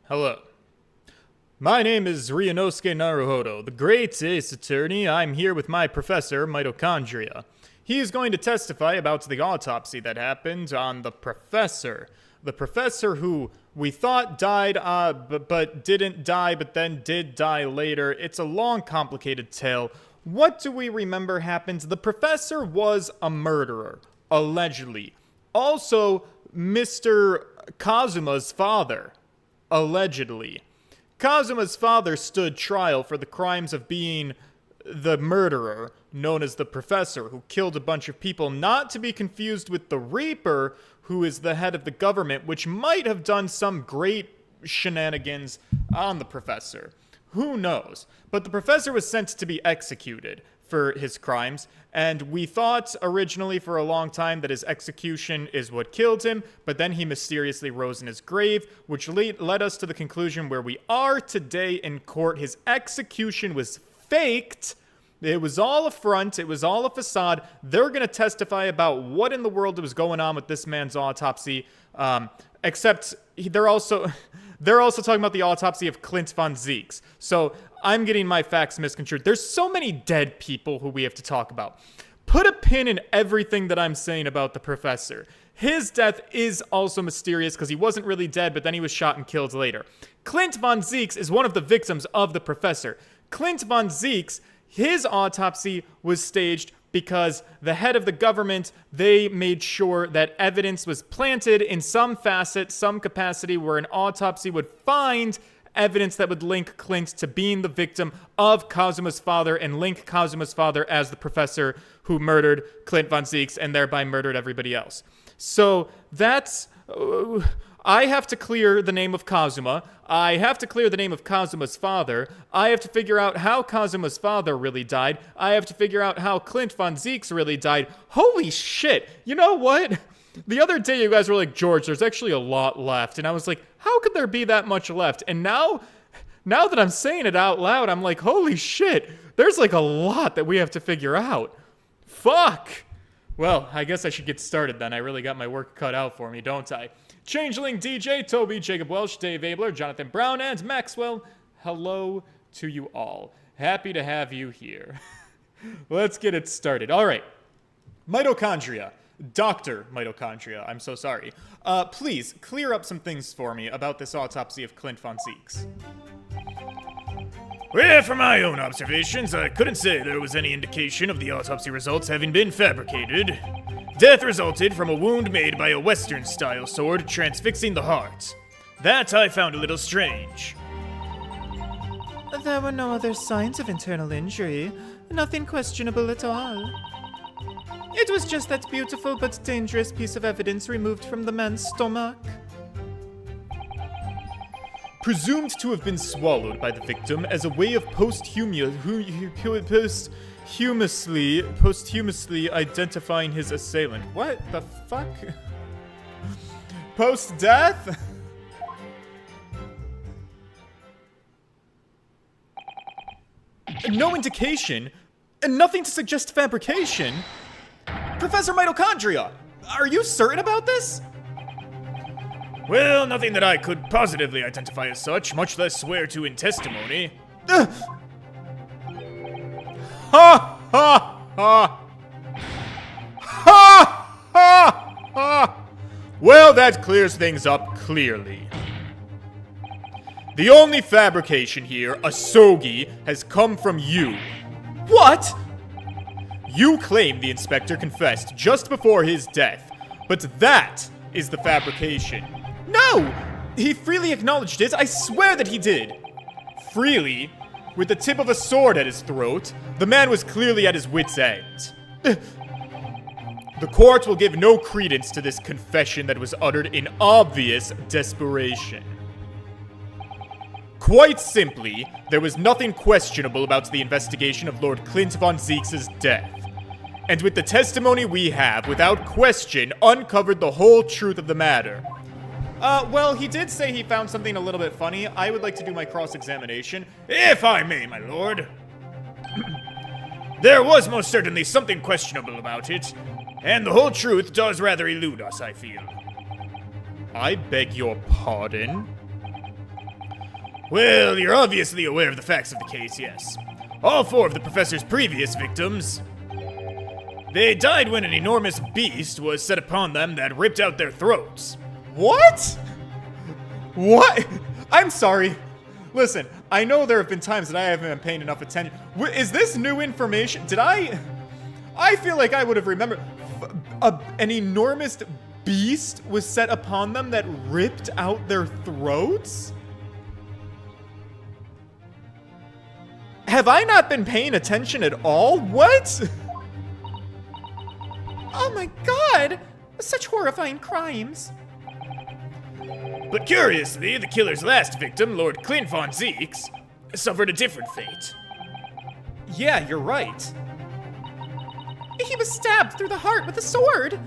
Hello. My name is Ryunosuke Naruhodo, the great ace attorney. I'm here with my professor, Mitochondria. He is going to testify about the autopsy that happened on the professor. The professor who we thought died, but didn't die, but then did die later. It's a long, complicated tale. What do we remember happened? The professor was a murderer, allegedly. Also, Mr. Kazuma's father, allegedly. Kazuma's father stood trial for the crimes of being the murderer, known as the Professor, who killed a bunch of people, not to be confused with the Reaper, who is the head of the government, which might have done some great shenanigans on the Professor. Who knows? But the Professor was sent to be executed for his crimes, and we thought originally for a long time that his execution is what killed him, but then he mysteriously rose in his grave, which led us to the conclusion where we are today in court. His execution was faked. It was all a front. It was all a facade. They're going to testify about what in the world was going on with this man's autopsy, except they're also talking about the autopsy of Clint von Zieks. So I'm getting my facts misconstrued. There's so many dead people who we have to talk about. Put a pin in everything that I'm saying about the Professor. His death is also mysterious because he wasn't really dead, but then he was shot and killed later. Clint von Zieks is one of the victims of the Professor. Clint von Zieks, his autopsy was staged because the head of the government, they made sure that evidence was planted in some facet, some capacity, where an autopsy would find evidence that would link Clint to being the victim of Kazuma's father and link Kazuma's father as the Professor who murdered Clint von Zieks and thereby murdered everybody else. So that's... I have to clear the name of Kazuma. I have to clear the name of Kazuma's father. I have to figure out how Kazuma's father really died. I have to figure out how Clint von Zieks really died. Holy shit. You know what? The other day you guys were like, George, there's actually a lot left. And I was like, how could there be that much left? And now that I'm saying it out loud, I'm like, holy shit. There's like a lot that we have to figure out. Fuck. Well, I guess I should get started then. I really got my work cut out for me, don't I? Changeling, DJ, Toby, Jacob Welsh, Dave Abler, Jonathan Brown, and Maxwell. Hello to you all. Happy to have you here. Let's get it started. All right. Mitochondria. Dr. Mitochondria. I'm so sorry. Please, clear up some things for me about this autopsy of Clint von Zieks. Well, from my own observations, I couldn't say there was any indication of the autopsy results having been fabricated. Death resulted from a wound made by a Western-style sword transfixing the heart. That I found a little strange. There were no other signs of internal injury. Nothing questionable at all. It was just that beautiful but dangerous piece of evidence removed from the man's stomach. Presumed to have been swallowed by the victim as a way of posthumously identifying his assailant. What the fuck? Post-death? No indication, and nothing to suggest fabrication. Professor Mitochondria, are you certain about this? Well, nothing that I could positively identify as such, much less swear to in testimony. Ha ha ha! Ha ha ha! Well, that clears things up clearly. The only fabrication here, Asogi, has come from you. What? You claim the inspector confessed just before his death, but that is the fabrication. No! He freely acknowledged it. I swear that he did. Freely? With the tip of a sword at his throat? The man was clearly at his wit's end. The court will give no credence to this confession that was uttered in obvious desperation. Quite simply, there was nothing questionable about the investigation of Lord Clint von Zieks' death. And with the testimony we have, without question, uncovered the whole truth of the matter. Well, he did say he found something a little bit funny. I would like to do my cross-examination. If I may, my lord. There was most certainly something questionable about it, and the whole truth does rather elude us, I feel. I beg your pardon? Well, you're obviously aware of the facts of the case, yes. All 4 of the professor's previous victims, they died when an enormous beast was set upon them that ripped out their throats. What? What? I'm sorry. Listen, I know there have been times that I haven't been paying enough attention. Is this new information? I feel like I would have remembered. An enormous beast was set upon them that ripped out their throats? Have I not been paying attention at all? What? Oh my god! Such horrifying crimes. But curiously, the killer's last victim, Lord Clint von Zeeks, suffered a different fate. Yeah, you're right. He was stabbed through the heart with a sword.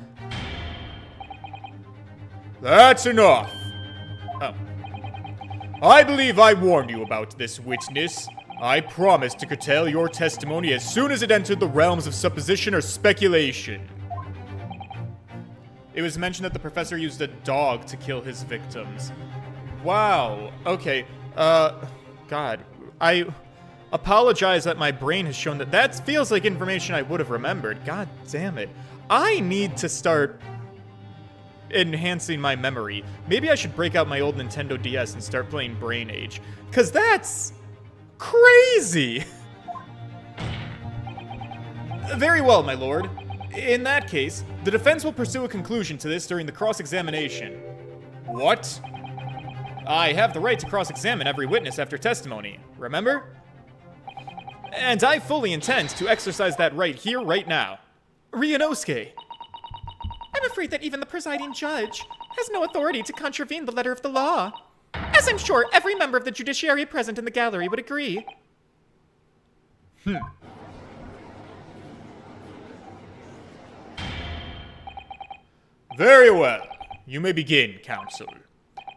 That's enough. Oh. I believe I warned you about this, witness. I promised to curtail your testimony as soon as it entered the realms of supposition or speculation. It was mentioned that the professor used a dog to kill his victims. Wow. Okay. God. I apologize that my brain has shown that feels like information I would have remembered. God damn it. I need to start enhancing my memory. Maybe I should break out my old Nintendo DS and start playing Brain Age. Because that's crazy. Very well, my lord. In that case, the defense will pursue a conclusion to this during the cross-examination. What? I have the right to cross-examine every witness after testimony, remember? And I fully intend to exercise that right here, right now. Ryunosuke. I'm afraid that even the presiding judge has no authority to contravene the letter of the law. As I'm sure every member of the judiciary present in the gallery would agree. Very well. You may begin, counsel.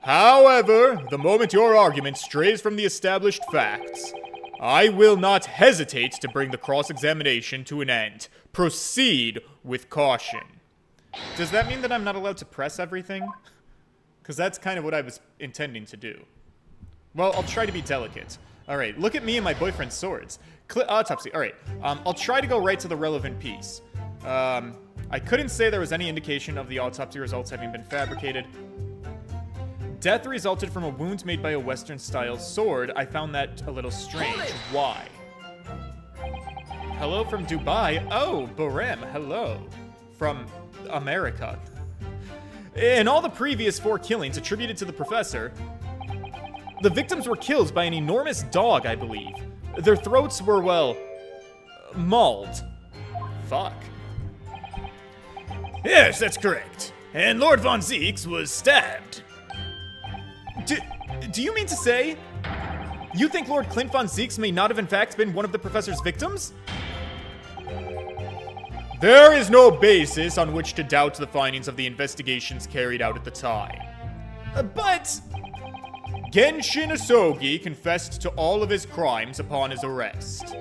However, the moment your argument strays from the established facts, I will not hesitate to bring the cross-examination to an end. Proceed with caution. Does that mean that I'm not allowed to press everything? Because that's kind of what I was intending to do. Well, I'll try to be delicate. Alright, look at me and my boyfriend's swords. Autopsy. Alright, I'll try to go right to the relevant piece. I couldn't say there was any indication of the autopsy results having been fabricated. Death resulted from a wound made by a Western-style sword. I found that a little strange. Why? Hello from Dubai. Oh, Barem, hello. From America. In all the previous 4 killings attributed to the professor, the victims were killed by an enormous dog, I believe. Their throats were, well, mauled. Fuck. Yes, that's correct. And Lord von Zeeks was stabbed. Do you mean to say you think Lord Clint von Zeeks may not have in fact been one of the professor's victims? There is no basis on which to doubt the findings of the investigations carried out at the time. But Genshin Asogi confessed to all of his crimes upon his arrest.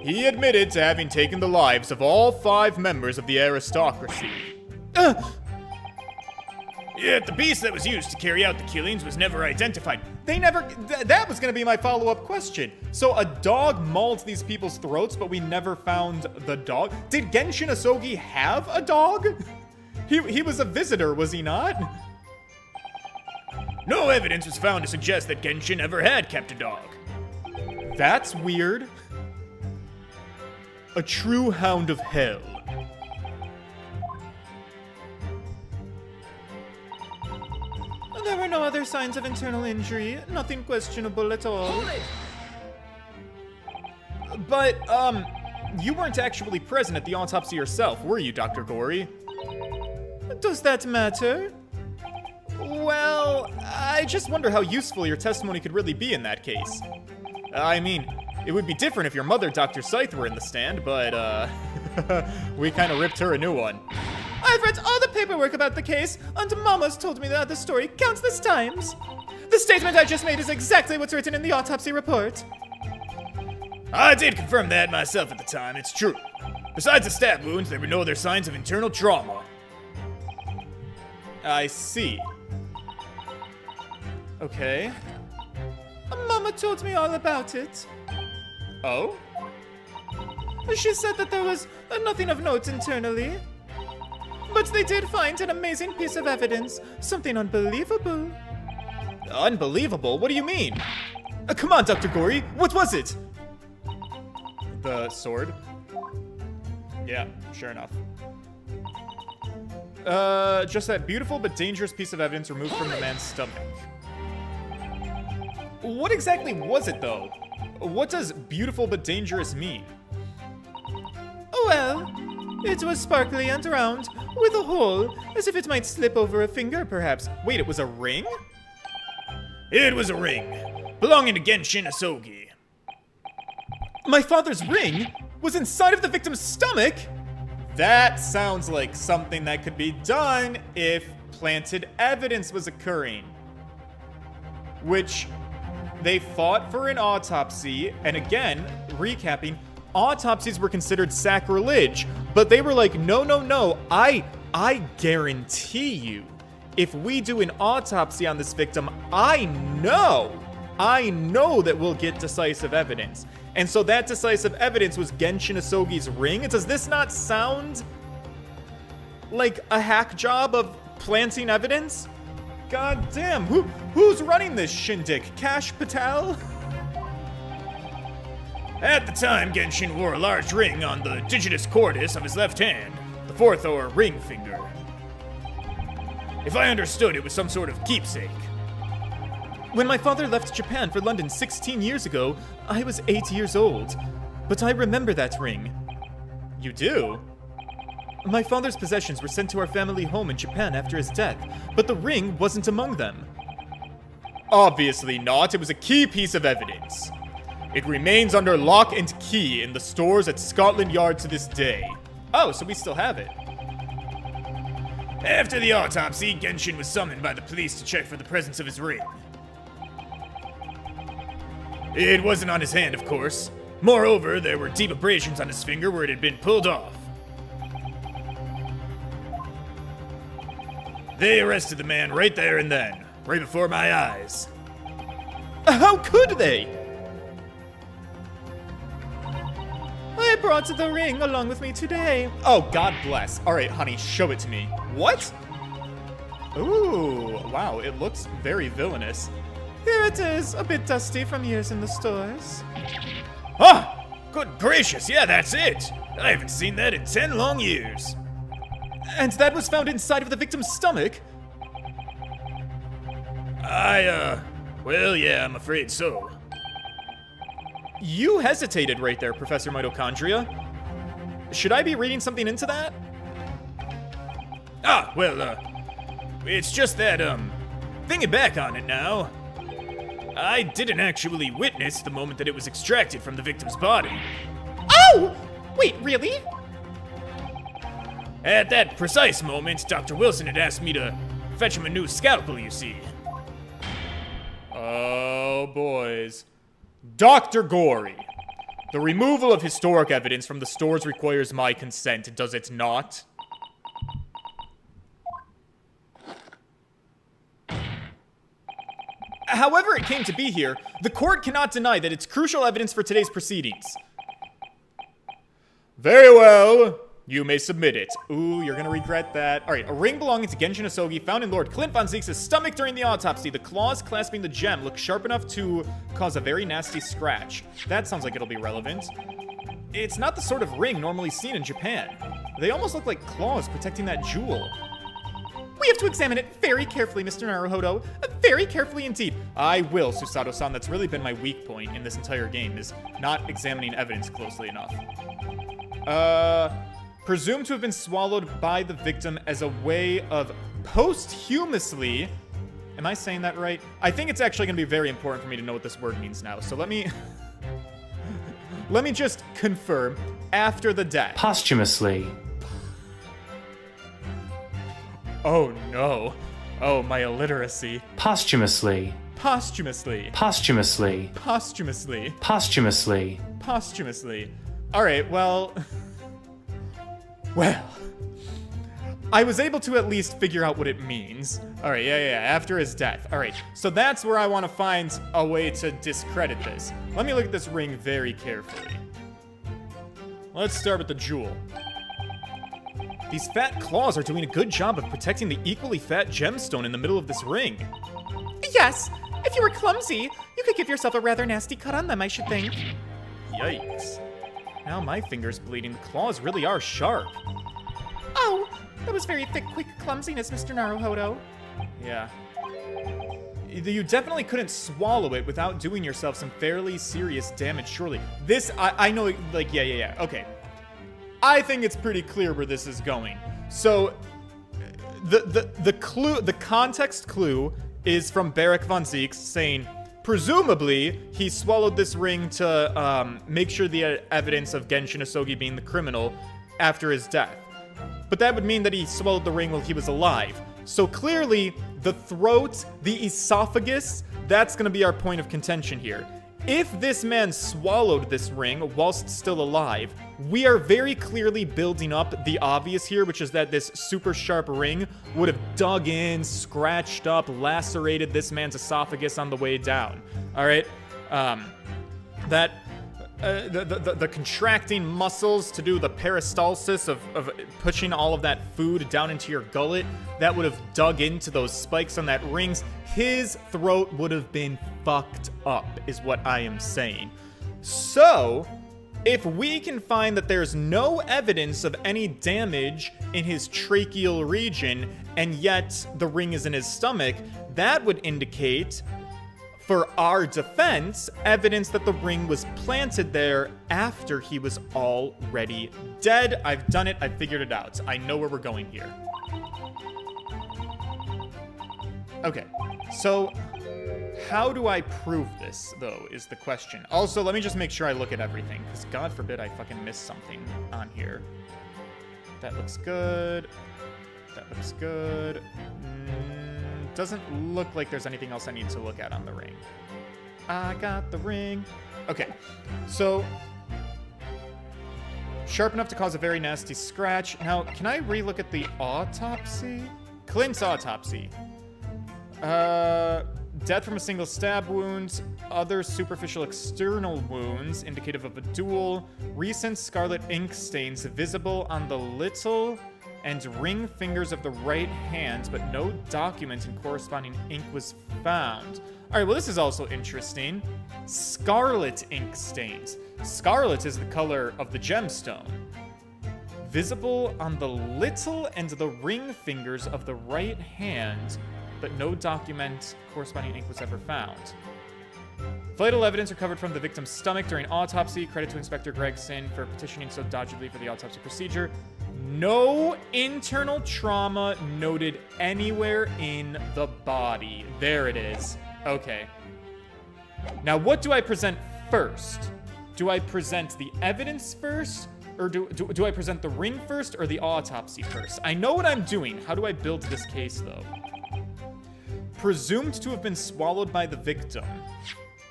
He admitted to having taken the lives of all 5 members of the aristocracy. Yet the beast that was used to carry out the killings was never identified. That was going to be my follow-up question. So a dog mauled these people's throats, but we never found the dog? Did Genshin Asogi have a dog? He was a visitor, was he not? No evidence was found to suggest that Genshin ever had kept a dog. That's weird. A true hound of hell. There were no other signs of internal injury. Nothing questionable at all. But, you weren't actually present at the autopsy yourself, were you, Dr. Gory? Does that matter? Well, I just wonder how useful your testimony could really be in that case. I mean, it would be different if your mother, Dr. Scythe, were in the stand, but, we kind of ripped her a new one. I've read all the paperwork about the case, and Mama's told me that the story countless times. The statement I just made is exactly what's written in the autopsy report. I did confirm that myself at the time, it's true. Besides the stab wounds, there were no other signs of internal trauma. I see. Okay. Mama told me all about it. Oh? She said that there was nothing of note internally. But they did find an amazing piece of evidence. Something unbelievable. Unbelievable? What do you mean? Come on, Dr. Gory. What was it? The sword? Yeah, sure enough. Just that beautiful but dangerous piece of evidence removed from the man's stomach. What exactly was it, though? What does beautiful but dangerous mean? Well, it was sparkly and round, with a hole, as if it might slip over a finger, perhaps. Wait, it was a ring? It was a ring, belonging to Genshin Asogi. My father's ring was inside of the victim's stomach? That sounds like something that could be done if planted evidence was occurring. Which they fought for an autopsy, and again, recapping, autopsies were considered sacrilege, but they were like, no, I guarantee you, if we do an autopsy on this victim, I know that we'll get decisive evidence. And so that decisive evidence was Genshin Asogi's ring. And does this not sound like a hack job of planting evidence? God damn, who's running this shindig? Cash Patel? At the time, Genshin wore a large ring on the digitus cordis of his left hand, the fourth or ring finger. If I understood, it was some sort of keepsake. When my father left Japan for London 16 years ago, I was 8 years old. But I remember that ring. You do? My father's possessions were sent to our family home in Japan after his death, but the ring wasn't among them. Obviously not. It was a key piece of evidence. It remains under lock and key in the stores at Scotland Yard to this day. Oh, so we still have it. After the autopsy, Genshin was summoned by the police to check for the presence of his ring. It wasn't on his hand, of course. Moreover, there were deep abrasions on his finger where it had been pulled off. They arrested the man right there and then, right before my eyes. How could they? I brought the ring along with me today. Oh, God bless. All right, honey, show it to me. What? Ooh, wow, it looks very villainous. Here it is, a bit dusty from years in the stores. Ah! Good gracious, yeah, that's it! I haven't seen that in 10 long years. And that was found inside of the victim's stomach? Well, yeah, I'm afraid so. You hesitated right there, Professor Mitochondria. Should I be reading something into that? It's just that, thinking back on it now, I didn't actually witness the moment that it was extracted from the victim's body. Oh! Wait, really? At that precise moment, Dr. Wilson had asked me to fetch him a new scalpel, you see. Oh, boys. Dr. Gory, the removal of historic evidence from the stores requires my consent, does it not? However it came to be here, the court cannot deny that it's crucial evidence for today's proceedings. Very well. You may submit it. Ooh, you're gonna regret that. Alright, a ring belonging to Genshin Asogi found in Lord Clint von Zeke's stomach during the autopsy. The claws clasping the gem look sharp enough to cause a very nasty scratch. That sounds like it'll be relevant. It's not the sort of ring normally seen in Japan. They almost look like claws protecting that jewel. We have to examine it very carefully, Mr. Naruhodo. Very carefully indeed. I will, Susato-san. That's really been my weak point in this entire game, is not examining evidence closely enough. Presumed to have been swallowed by the victim as a way of posthumously... Am I saying that right? I think it's actually going to be very important for me to know what this word means now. So let me... let me just confirm. After the death. Posthumously. Oh no. Oh, my illiteracy. Posthumously. Posthumously. Posthumously. Posthumously. Posthumously. Posthumously. Alright, well... Well... I was able to at least figure out what it means. All right, yeah. After his death. All right, so that's where I want to find a way to discredit this. Let me look at this ring very carefully. Let's start with the jewel. These fat claws are doing a good job of protecting the equally fat gemstone in the middle of this ring. Yes, if you were clumsy, you could give yourself a rather nasty cut on them, I should think. Yikes. Now my finger's bleeding. The claws really are sharp. Oh, that was very thick, quick clumsiness, Mr. Naruhodo. Yeah. You definitely couldn't swallow it without doing yourself some fairly serious damage, surely. This, I know, like, yeah. Okay. I think it's pretty clear where this is going. So, the context clue is from Barrack von Zeeks saying, presumably, he swallowed this ring to make sure the evidence of Genshin Asogi being the criminal after his death. But that would mean that he swallowed the ring while he was alive. So clearly, the throat, the esophagus, that's going to be our point of contention here. If this man swallowed this ring whilst still alive, we are very clearly building up the obvious here, which is that this super sharp ring would have dug in, scratched up, lacerated this man's esophagus on the way down. All right? The contracting muscles to do the peristalsis of pushing all of that food down into your gullet, that would have dug into those spikes on that rings. His throat would have been fucked up, is what I am saying. So, if we can find that there's no evidence of any damage in his tracheal region, and yet the ring is in his stomach, that would indicate, for our defense, evidence that the ring was planted there after he was already dead. I've done it. I figured it out. I know where we're going here. Okay, so how do I prove this, though, is the question. Also, let me just make sure I look at everything, because God forbid I fucking miss something on here. That looks good. That looks good. Doesn't look like there's anything else I need to look at on the ring. I got the ring. Okay, so sharp enough to cause a very nasty scratch. Now, can I relook at the autopsy? Clint's autopsy. Death from a single stab wound. Other superficial external wounds indicative of a duel. Recent scarlet ink stains visible on the little and ring fingers of the right hand, but no document and corresponding ink was found. All right, well, this is also interesting. Scarlet ink stains. Scarlet is the color of the gemstone. Visible on the little and the ring fingers of the right hand, but no document corresponding ink was ever found. Vital evidence recovered from the victim's stomach during autopsy. Credit to Inspector Gregson for petitioning so dodgedly for the autopsy procedure. No internal trauma noted anywhere in the body. There it is. Okay. Now, what do I present first? Do I present the evidence first? Or do I present the ring first or the autopsy first? I know what I'm doing. How do I build this case, though? Presumed to have been swallowed by the victim.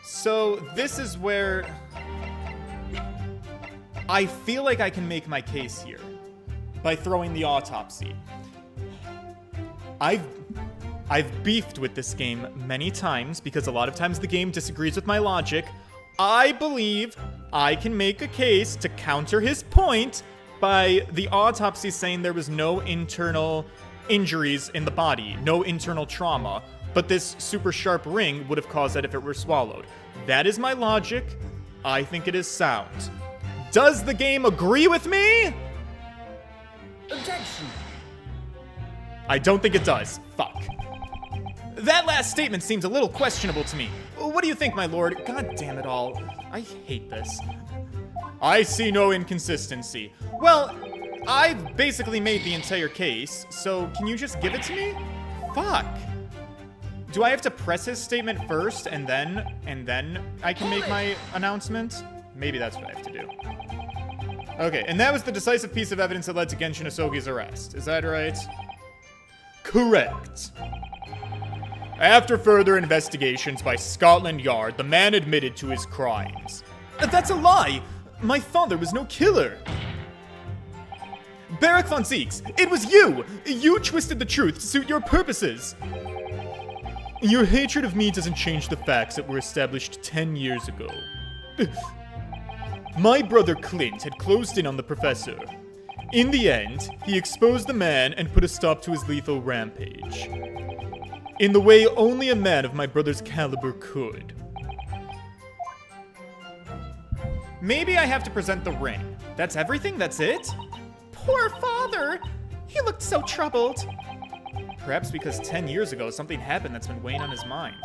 So this is where I feel like I can make my case here by throwing the autopsy. I've beefed with this game many times because a lot of times the game disagrees with my logic. I believe I can make a case to counter his point by the autopsy saying there was no internal injuries in the body, no internal trauma, but this super sharp ring would have caused that if it were swallowed. That is my logic. I think it is sound. Does the game agree with me? Objection! I don't think it does. Fuck. That last statement seems a little questionable to me. What do you think, my lord? God damn it all. I hate this. I see no inconsistency. Well, I've basically made the entire case, so can you just give it to me? Fuck. Do I have to press his statement first and then I can make my announcement? Maybe that's what I have to do. Okay, and that was the decisive piece of evidence that led to Genshin Asogi's arrest. Is that right? Correct. After further investigations by Scotland Yard, the man admitted to his crimes. That's a lie! My father was no killer! Barak von Zieks, it was you! You twisted the truth to suit your purposes! Your hatred of me doesn't change the facts that were established 10 years ago. My brother Clint had closed in on the professor. In the end, he exposed the man and put a stop to his lethal rampage. In the way only a man of my brother's caliber could. Maybe I have to present the ring. That's everything? That's it? Poor father! He looked so troubled. Perhaps because 10 years ago something happened that's been weighing on his mind.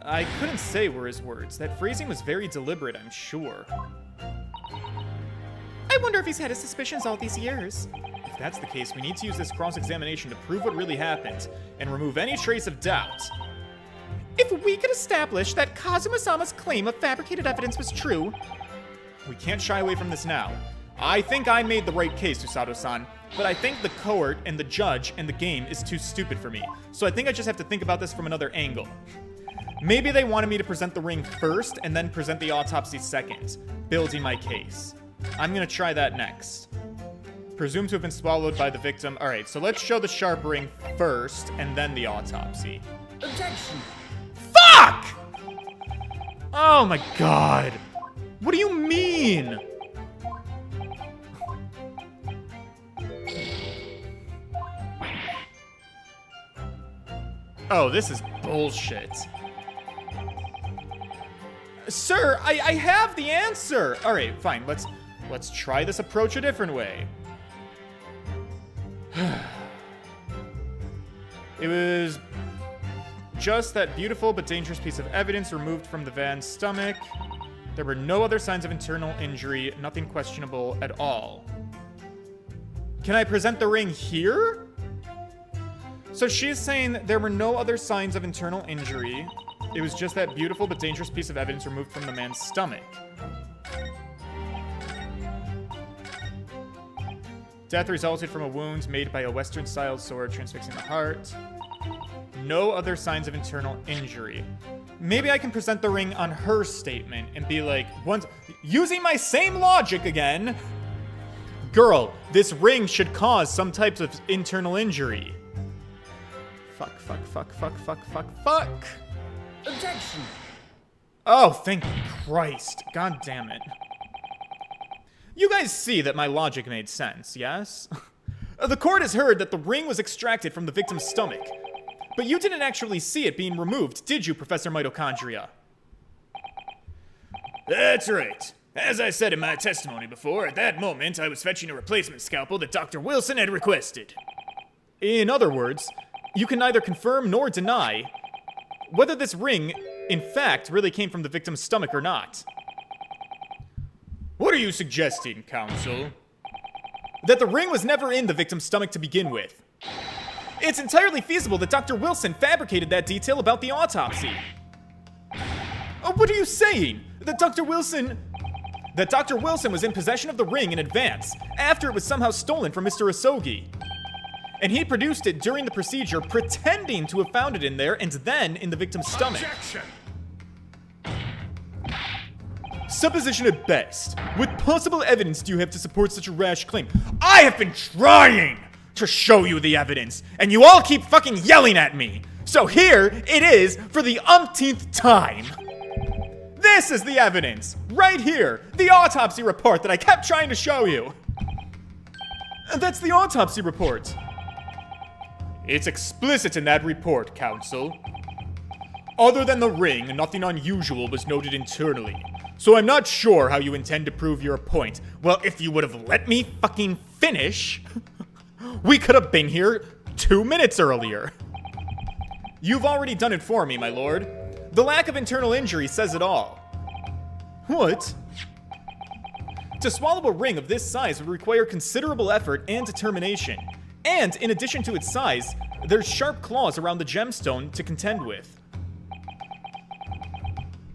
I couldn't say were his words. That phrasing was very deliberate, I'm sure. I wonder if he's had his suspicions all these years. If that's the case, we need to use this cross-examination to prove what really happened and remove any trace of doubt. If we could establish that Kazuma-sama's claim of fabricated evidence was true... We can't shy away from this now. I think I made the right case, Usato-san, but I think the court and the judge and the game is too stupid for me. So I think I just have to think about this from another angle. Maybe they wanted me to present the ring first and then present the autopsy second, building my case. I'm gonna try that next. Presumed to have been swallowed by the victim. Alright, so let's show the sharp ring first and then the autopsy. Objection! Fuck! Oh my god. What do you mean? Oh, this is bullshit. Sir, I have the answer. All right, fine. Let's try this approach a different way. It was just that beautiful but dangerous piece of evidence removed from the van's stomach. There were no other signs of internal injury, nothing questionable at all. Can I present the ring here? So she's saying there were no other signs of internal injury. It was just that beautiful but dangerous piece of evidence removed from the man's stomach. Death resulted from a wound made by a Western-style sword transfixing the heart. No other signs of internal injury. Maybe I can present the ring on her statement and be like, using my same logic again. Girl, this ring should cause some types of internal injury. Fuck. Objection! Oh, thank Christ. God damn it. You guys see that my logic made sense, yes? The court has heard that the ring was extracted from the victim's stomach. But you didn't actually see it being removed, did you, Professor Mitochondria? That's right. As I said in my testimony before, at that moment I was fetching a replacement scalpel that Dr. Wilson had requested. In other words, you can neither confirm nor deny whether this ring, in fact, really came from the victim's stomach or not. What are you suggesting, counsel? That the ring was never in the victim's stomach to begin with. It's entirely feasible that Dr. Wilson fabricated that detail about the autopsy. Oh, what are you saying? That Dr. Wilson was in possession of the ring in advance, after it was somehow stolen from Mr. Asogi. And he produced it during the procedure, pretending to have found it in there, and then in the victim's stomach. Objection! Supposition at best. What possible evidence do you have to support such a rash claim? I have been trying to show you the evidence, and you all keep fucking yelling at me. So here it is for the umpteenth time. This is the evidence, right here. The autopsy report that I kept trying to show you. That's the autopsy report. It's explicit in that report, counsel. Other than the ring, nothing unusual was noted internally. So I'm not sure how you intend to prove your point. Well, if you would have let me fucking finish, we could have been here 2 minutes earlier. You've already done it for me, my lord. The lack of internal injury says it all. What? To swallow a ring of this size would require considerable effort and determination. And, in addition to its size, there's sharp claws around the gemstone to contend with.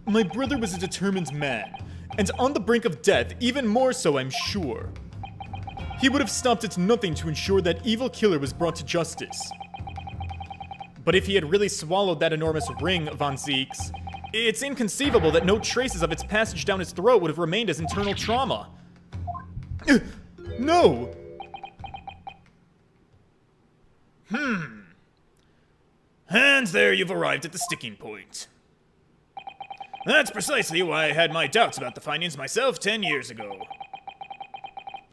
My brother was a determined man, and on the brink of death, even more so, I'm sure. He would have stopped at nothing to ensure that evil killer was brought to justice. But if he had really swallowed that enormous ring, Von Zieks, it's inconceivable that no traces of its passage down his throat would have remained as internal trauma. No! And there you've arrived at the sticking point. That's precisely why I had my doubts about the findings myself 10 years ago.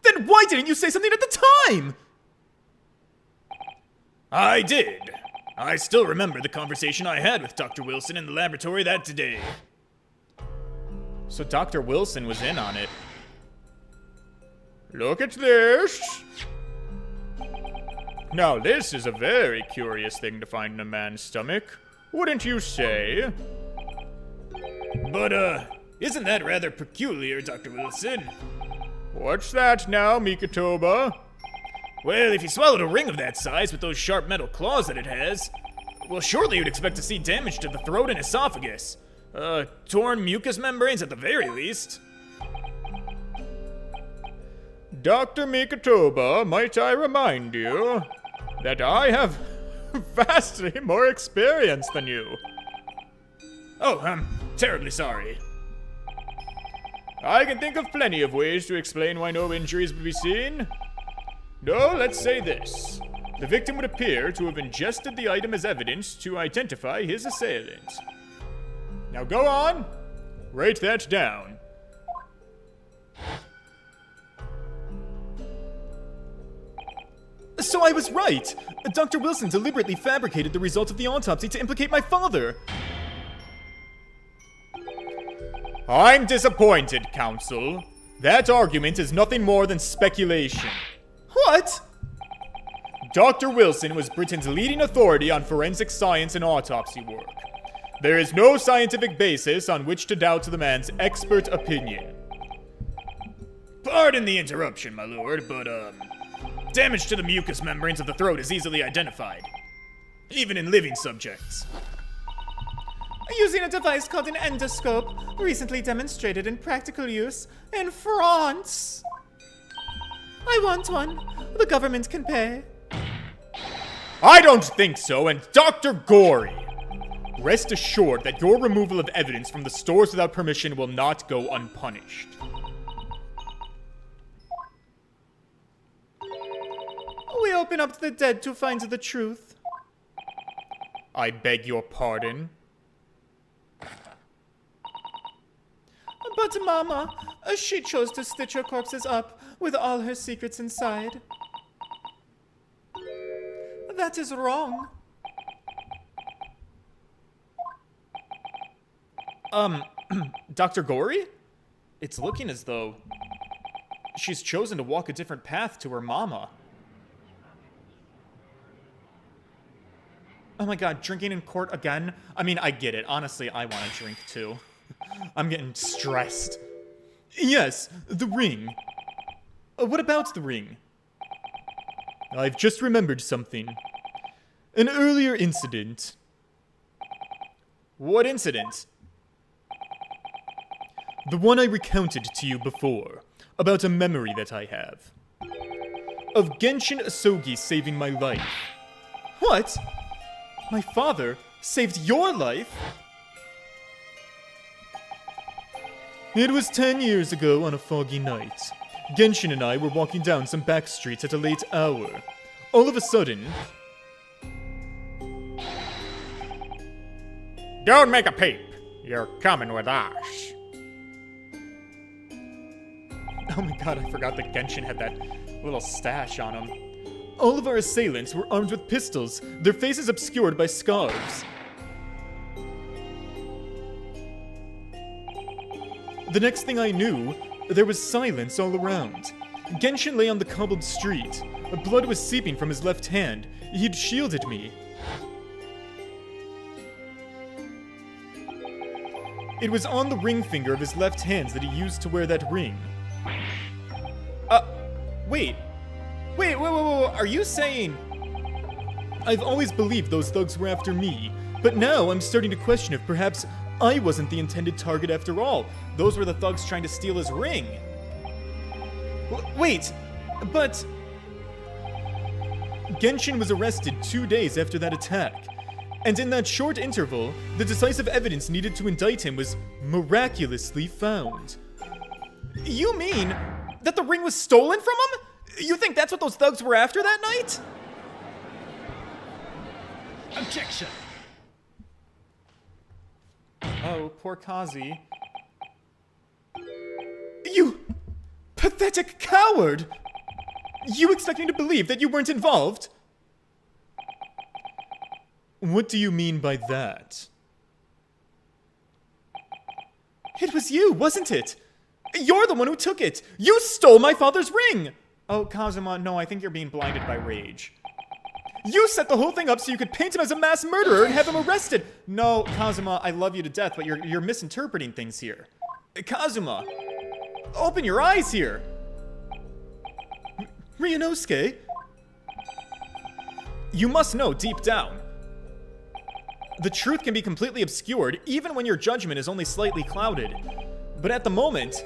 Then why didn't you say something at the time? I did. I still remember the conversation I had with Dr. Wilson in the laboratory that day. So Dr. Wilson was in on it. Look at this. Now this is a very curious thing to find in a man's stomach, wouldn't you say? But, isn't that rather peculiar, Dr. Wilson? What's that now, Mikitoba? Well, if you swallowed a ring of that size with those sharp metal claws that it has, well, surely you'd expect to see damage to the throat and esophagus. Torn mucous membranes at the very least. Dr. Mikitoba, might I remind you that I have vastly more experience than you. Oh, I'm terribly sorry. I can think of plenty of ways to explain why no injuries would be seen. No, let's say this. The victim would appear to have ingested the item as evidence to identify his assailant. Now go on. Write that down. So I was right! Dr. Wilson deliberately fabricated the results of the autopsy to implicate my father! I'm disappointed, Counsel. That argument is nothing more than speculation. What? Dr. Wilson was Britain's leading authority on forensic science and autopsy work. There is no scientific basis on which to doubt the man's expert opinion. Pardon the interruption, my lord, but, damage to the mucous membranes of the throat is easily identified, even in living subjects. Using a device called an endoscope, recently demonstrated in practical use in France. I want one. The government can pay. I don't think so, and Dr. Gory, rest assured that your removal of evidence from the stores without permission will not go unpunished. We open up to the dead to find the truth. I beg your pardon. But Mama, she chose to stitch her corpses up with all her secrets inside. That is wrong. Dr. Gory? It's looking as though she's chosen to walk a different path to her mama. Oh my god, drinking in court again? I mean, I get it. Honestly, I want to drink too. I'm getting stressed. Yes, the ring. What about the ring? I've just remembered something. An earlier incident. What incident? The one I recounted to you before, about a memory that I have. Of Genshin Asogi saving my life. What? My father saved your life? It was 10 years ago on a foggy night. Genshin and I were walking down some back streets at a late hour. All of a sudden... Don't make a peep. You're coming with us. Oh my god, I forgot that Genshin had that little stash on him. All of our assailants were armed with pistols, their faces obscured by scarves. The next thing I knew, there was silence all around. Genshin lay on the cobbled street. Blood was seeping from his left hand. He'd shielded me. It was on the ring finger of his left hand that he used to wear that ring. Wait, are you saying... I've always believed those thugs were after me, but now I'm starting to question if perhaps I wasn't the intended target after all. Those were the thugs trying to steal his ring. Wait, but... Genshin was arrested 2 days after that attack. And in that short interval, the decisive evidence needed to indict him was miraculously found. You mean that the ring was stolen from him? You think that's what those thugs were after that night? Objection! Oh, poor Kazi. You pathetic coward! You expect me to believe that you weren't involved? What do you mean by that? It was you, wasn't it? You're the one who took it! You stole my father's ring! Oh, Kazuma, no, I think you're being blinded by rage. You set the whole thing up so you could paint him as a mass murderer and have him arrested! No, Kazuma, I love you to death, but you're misinterpreting things here. Kazuma, open your eyes here! Ryunosuke? You must know deep down. The truth can be completely obscured even when your judgment is only slightly clouded. But at the moment,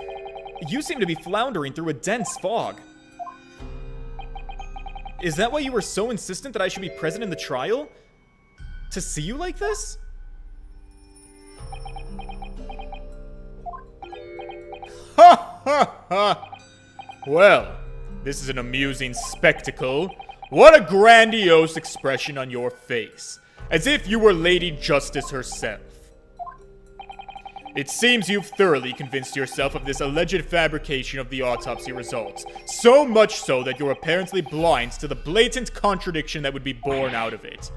you seem to be floundering through a dense fog. Is that why you were so insistent that I should be present in the trial? To see you like this? Ha ha ha! Well, this is an amusing spectacle. What a grandiose expression on your face. As if you were Lady Justice herself. It seems you've thoroughly convinced yourself of this alleged fabrication of the autopsy results. So much so that you're apparently blind to the blatant contradiction that would be born out of it.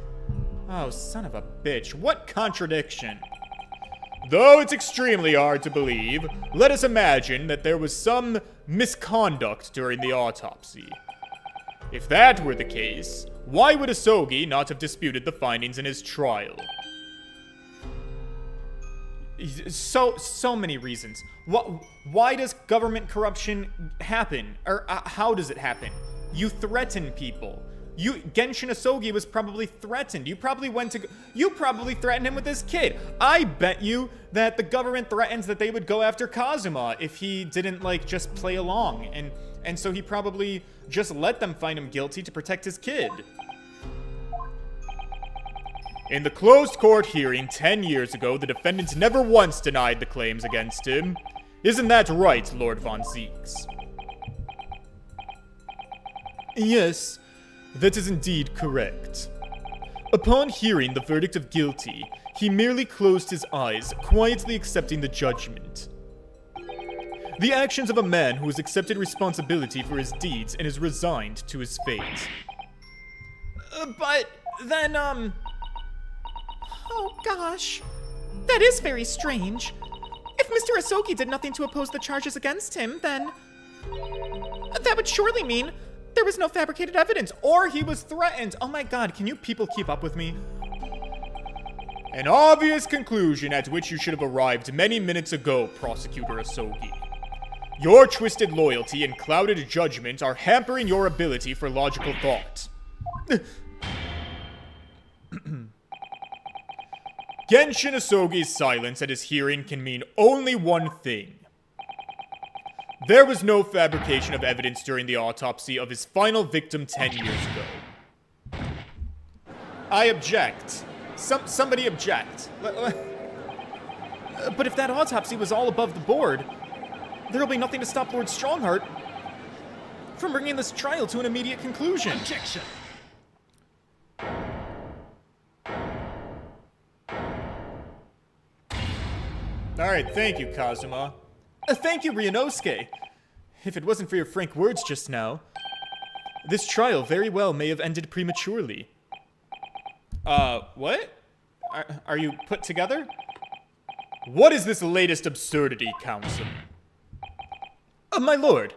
Oh, son of a bitch. What contradiction? Though it's extremely hard to believe, let us imagine that there was some misconduct during the autopsy. If that were the case, why would Asogi not have disputed the findings in his trial? So many reasons. Why does government corruption happen? Or how does it happen? You threaten people. Genshin Asogi was probably threatened. You probably threatened him with this kid. I bet you that the government threatens that they would go after Kazuma if he didn't, like, just play along. And so he probably just let them find him guilty to protect his kid. In the closed court hearing 10 years ago, the defendant never once denied the claims against him. Isn't that right, Lord Von Zeeks? Yes, that is indeed correct. Upon hearing the verdict of guilty, he merely closed his eyes, quietly accepting the judgment. The actions of a man who has accepted responsibility for his deeds and is resigned to his fate. But then, Oh gosh. That is very strange. If Mr. Asogi did nothing to oppose the charges against him, then that would surely mean there was no fabricated evidence, or he was threatened. Oh my god, can you people keep up with me? An obvious conclusion at which you should have arrived many minutes ago, Prosecutor Asogi. Your twisted loyalty and clouded judgment are hampering your ability for logical thought. Genshin Asogi's silence at his hearing can mean only one thing. There was no fabrication of evidence during the autopsy of his final victim 10 years ago. I object. Somebody object. But if that autopsy was all above the board, there'll be nothing to stop Lord Strongheart from bringing this trial to an immediate conclusion. Objection! Alright, thank you, Kazuma. Thank you, Ryunosuke. If it wasn't for your frank words just now, this trial very well may have ended prematurely. What? Are you put together? What is this latest absurdity, Counsel? My lord,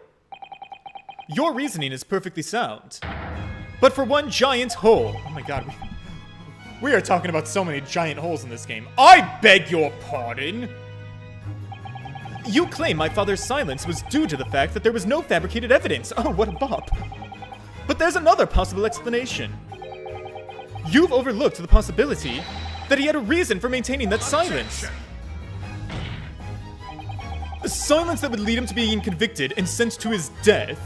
your reasoning is perfectly sound. But for one giant hole... Oh my god, we are talking about so many giant holes in this game. I beg your pardon? You claim my father's silence was due to the fact that there was no fabricated evidence. Oh, what a bop. But there's another possible explanation. You've overlooked the possibility that he had a reason for maintaining that silence. A silence that would lead him to being convicted and sent to his death.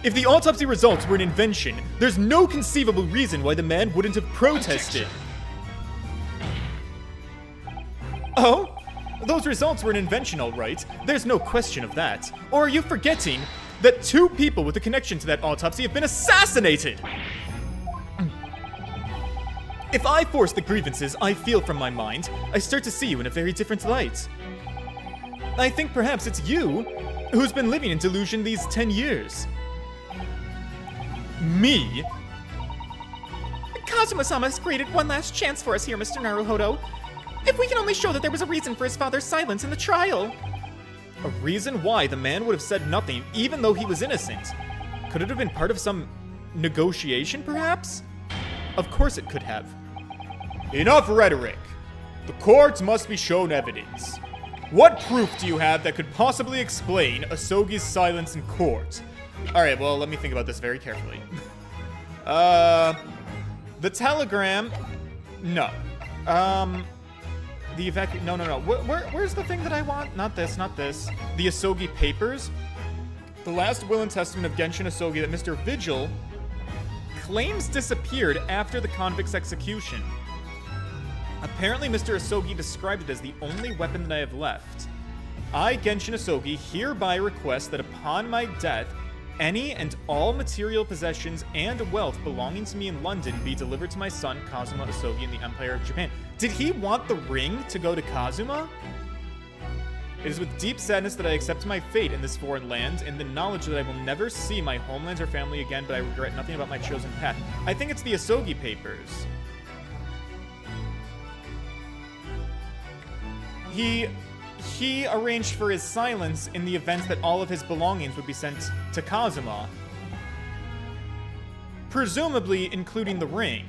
If the autopsy results were an invention, there's no conceivable reason why the man wouldn't have protested. Oh? Those results were an invention, all right. There's no question of that. Or are you forgetting that 2 people with a connection to that autopsy have been assassinated? If I force the grievances I feel from my mind, I start to see you in a very different light. I think perhaps it's you who's been living in delusion these 10 years. Me? Kazuma-sama has created one last chance for us here, Mr. Naruhodo. If we can only show that there was a reason for his father's silence in the trial. A reason why the man would have said nothing even though he was innocent. Could it have been part of some negotiation, perhaps? Of course it could have. Enough rhetoric. The court must be shown evidence. What proof do you have that could possibly explain Asogi's silence in court? Alright, well, let me think about this very carefully. The telegram... No. The no. Where's the thing that I want? Not this, not this. The Asogi papers? The last will and testament of Genshin Asogi that Mr. Vigil claims disappeared after the convict's execution. Apparently, Mr. Asogi described it as the only weapon that I have left. I, Genshin Asogi, hereby request that upon my death, any and all material possessions and wealth belonging to me in London be delivered to my son, Kazuma Asogi, in the Empire of Japan. Did he want the ring to go to Kazuma? It is with deep sadness that I accept my fate in this foreign land, and the knowledge that I will never see my homeland or family again, but I regret nothing about my chosen path. I think it's the Asogi papers. He arranged for his silence in the event that all of his belongings would be sent to Kazuma. Presumably including the ring.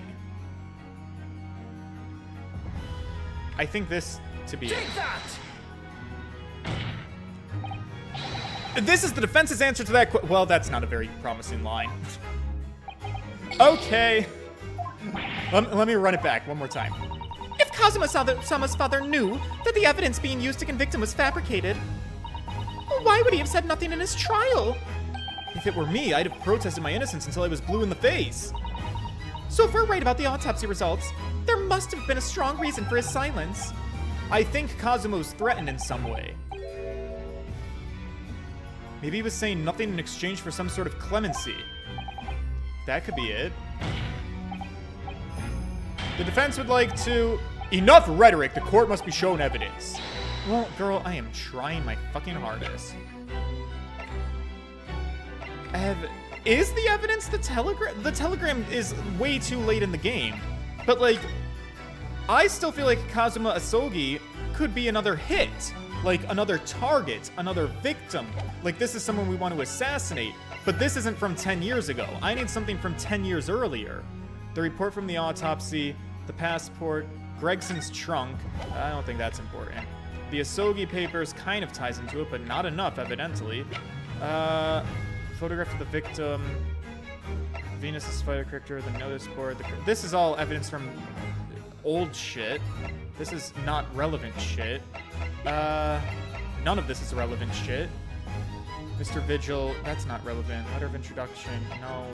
I think this to be it. This is the defense's answer to that well, that's not a very promising line. Okay. Let me run it back one more time. If Kazuma-sama's father knew that the evidence being used to convict him was fabricated, why would he have said nothing in his trial? If it were me, I'd have protested my innocence until I was blue in the face. So if we're right about the autopsy results, there must have been a strong reason for his silence. I think Kazuma was threatened in some way. Maybe he was saying nothing in exchange for some sort of clemency. That could be it. The defense would like to... Enough rhetoric! The court must be shown evidence. Well, girl, I am trying my fucking hardest. Is the evidence the telegram? The telegram is way too late in the game. But, like, I still feel like Kazuma Asogi could be another hit. Like, another target, another victim. Like, this is someone we want to assassinate. But this isn't from 10 years ago. I need something from 10 years earlier. The report from the autopsy, the passport, Gregson's trunk. I don't think that's important. The Asogi papers kind of ties into it, but not enough, evidently. Photograph of the victim. Venus's fighter character, the notice board. This is all evidence from old shit. This is not relevant shit. None of this is relevant shit. Mr. Vigil, that's not relevant. Letter of introduction. No.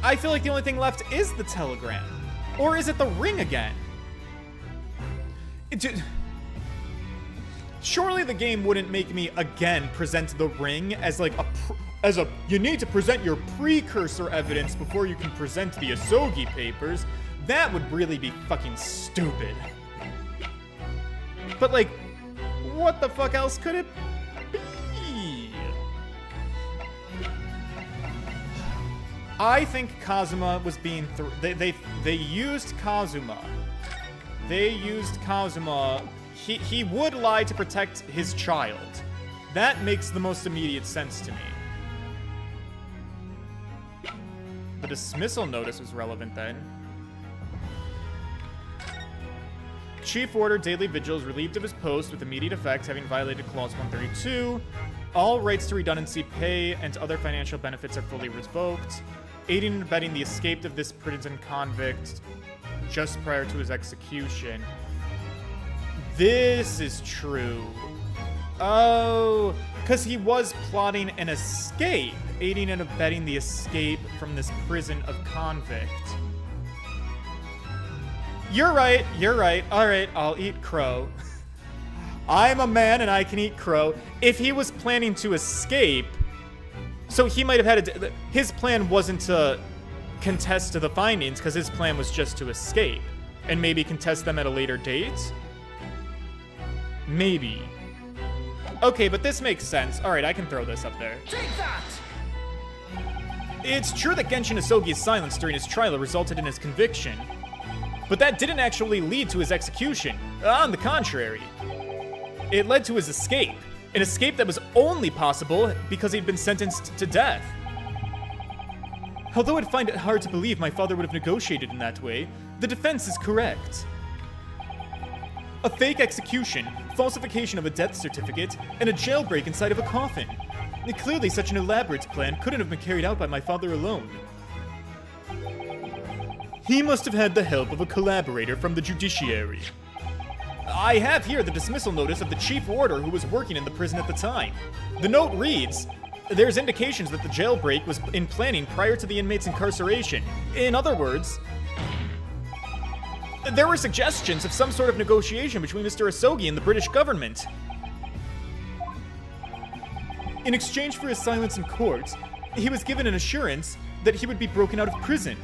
I feel like the only thing left is the telegram. Or is it the ring again? Surely the game wouldn't make me again present the ring as like you need to present your precursor evidence before you can present the Asogi papers. That would really be fucking stupid. But like, what the fuck else could it be? I think Kazuma was being they used Kazuma. He would lie to protect his child. That makes the most immediate sense to me. The dismissal notice was relevant then. Chief ordered daily vigils relieved of his post with immediate effect, having violated Clause 132. All rights to redundancy pay and other financial benefits are fully revoked. Aiding and abetting the escape of this prison convict just prior to his execution. This is true. Oh, because he was plotting an escape. Aiding and abetting the escape from this prison of convict. You're right. All right, I'll eat crow. I'm a man and I can eat crow. If he was planning to escape, So he might have had his plan wasn't to contest the findings, because his plan was just to escape. And maybe contest them at a later date? Maybe. Okay, but this makes sense. Alright, I can throw this up there. Take that! It's true that Genshin Asogi's silence during his trial resulted in his conviction. But that didn't actually lead to his execution. On the contrary. It led to his escape. An escape that was only possible because he'd been sentenced to death. Although I'd find it hard to believe my father would have negotiated in that way, the defense is correct. A fake execution, falsification of a death certificate, and a jailbreak inside of a coffin. Clearly, such an elaborate plan couldn't have been carried out by my father alone. He must have had the help of a collaborator from the judiciary. I have here the dismissal notice of the chief warder who was working in the prison at the time. The note reads, there's indications that the jailbreak was in planning prior to the inmate's incarceration. In other words, there were suggestions of some sort of negotiation between Mr. Asogi and the British government. In exchange for his silence in court, he was given an assurance that he would be broken out of prison.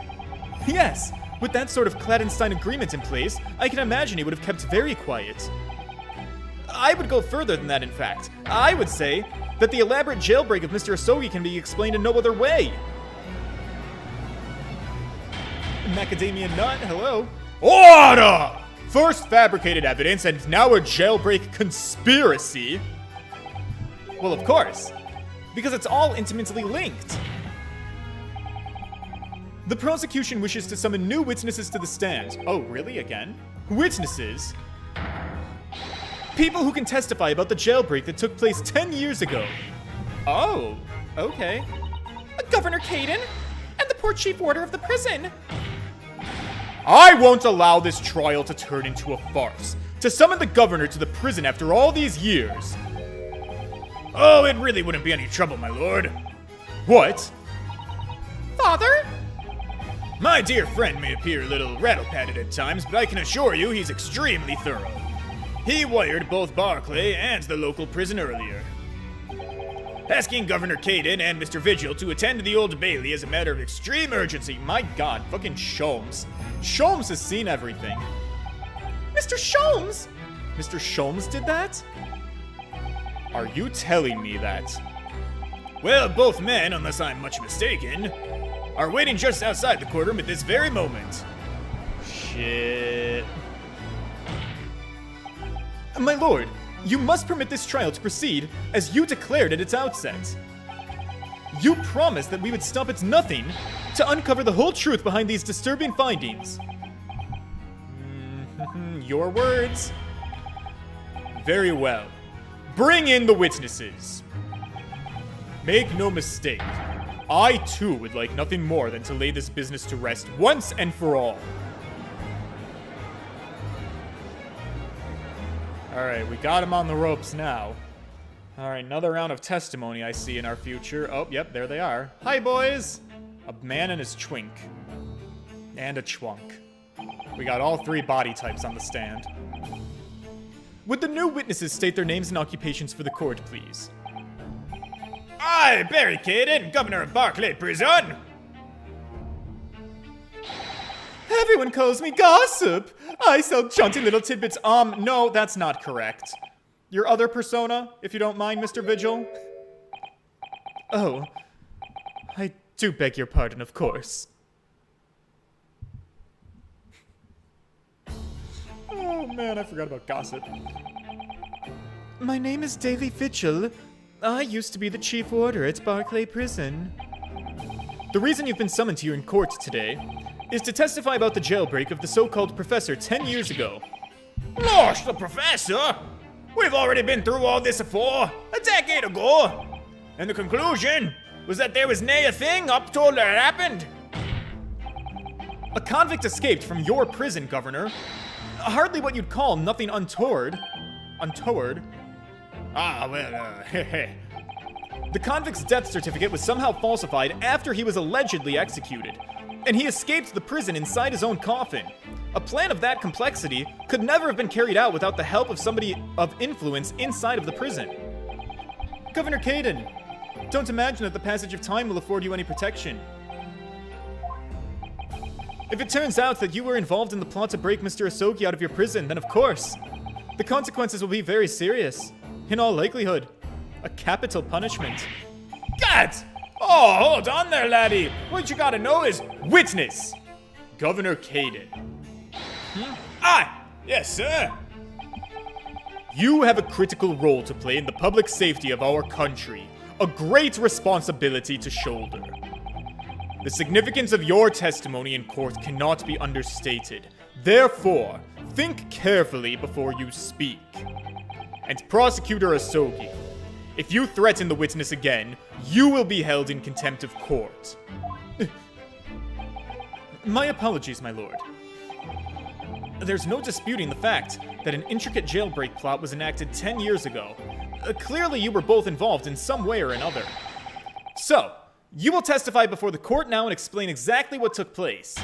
Yes, with that sort of clandestine agreement in place, I can imagine he would have kept very quiet. I would go further than that, in fact. I would say that the elaborate jailbreak of Mr. Asogi can be explained in no other way. Macadamia Nut, hello. Order! First fabricated evidence and now a jailbreak conspiracy? Well, of course, because it's all intimately linked. The prosecution wishes to summon new witnesses to the stand. Oh, really? Again? Witnesses? People who can testify about the jailbreak that took place 10 years ago. Oh, okay. Governor Caden and the poor chief warder of the prison. I won't allow this trial to turn into a farce. To summon the governor to the prison after all these years. Oh, it really wouldn't be any trouble, my lord. What? Father? My dear friend may appear a little rattle-pated at times, but I can assure you he's extremely thorough. He wired both Barclay and the local prison earlier. Asking Governor Caden and Mr. Vigil to attend to the Old Bailey is a matter of extreme urgency. My god, fucking Sholmes. Sholmes has seen everything. Mr. Sholmes? Mr. Sholmes did that? Are you telling me that? Well, both men, unless I'm much mistaken, are waiting just outside the courtroom at this very moment. Shit. My lord, you must permit this trial to proceed as you declared at its outset. You promised that we would stop at nothing to uncover the whole truth behind these disturbing findings. Your words. Very well. Bring in the witnesses. Make no mistake, I too would like nothing more than to lay this business to rest once and for all. Alright, we got him on the ropes now. Alright, another round of testimony I see in our future. Oh, yep, there they are. Hi, boys! A man and his twink. And a chwunk. We got all three body types on the stand. Would the new witnesses state their names and occupations for the court, please? I, Barry Caden, Governor of Barclay Prison. Everyone calls me Gossip. I sell jaunty little tidbits. No, that's not correct. Your other persona, if you don't mind, Mr. Vigil? Oh, I do beg your pardon, of course. Oh man, I forgot about Gossip. My name is Daily Vigil. I used to be the chief warder at Barclay Prison. The reason you've been summoned here in court today is to testify about the jailbreak of the so-called professor 10 years ago. Gosh, the professor? We've already been through all this before, a decade ago. And the conclusion was that there was nae a thing up till that happened. A convict escaped from your prison, Governor. Hardly what you'd call nothing untoward. Untoward? Ah, well, The convict's death certificate was somehow falsified after he was allegedly executed, and he escaped the prison inside his own coffin. A plan of that complexity could never have been carried out without the help of somebody of influence inside of the prison. Governor Caden, Don't imagine that the passage of time will afford you any protection. If it turns out that you were involved in the plot to break Mr. Asogi out of your prison, then of course, the consequences will be very serious. In all likelihood, a capital punishment. God! Oh, hold on there, laddie. What you gotta know is Witness! Governor Caden. Yes, sir. You have a critical role to play in the public safety of our country. A great responsibility to shoulder. The significance of your testimony in court cannot be understated. Therefore, think carefully before you speak. And Prosecutor Asogi, if you threaten the witness again, you will be held in contempt of court. My apologies, my lord. There's no disputing the fact that an intricate jailbreak plot was enacted 10 years ago. Clearly you were both involved in some way or another. So, you will testify before the court now and explain exactly what took place.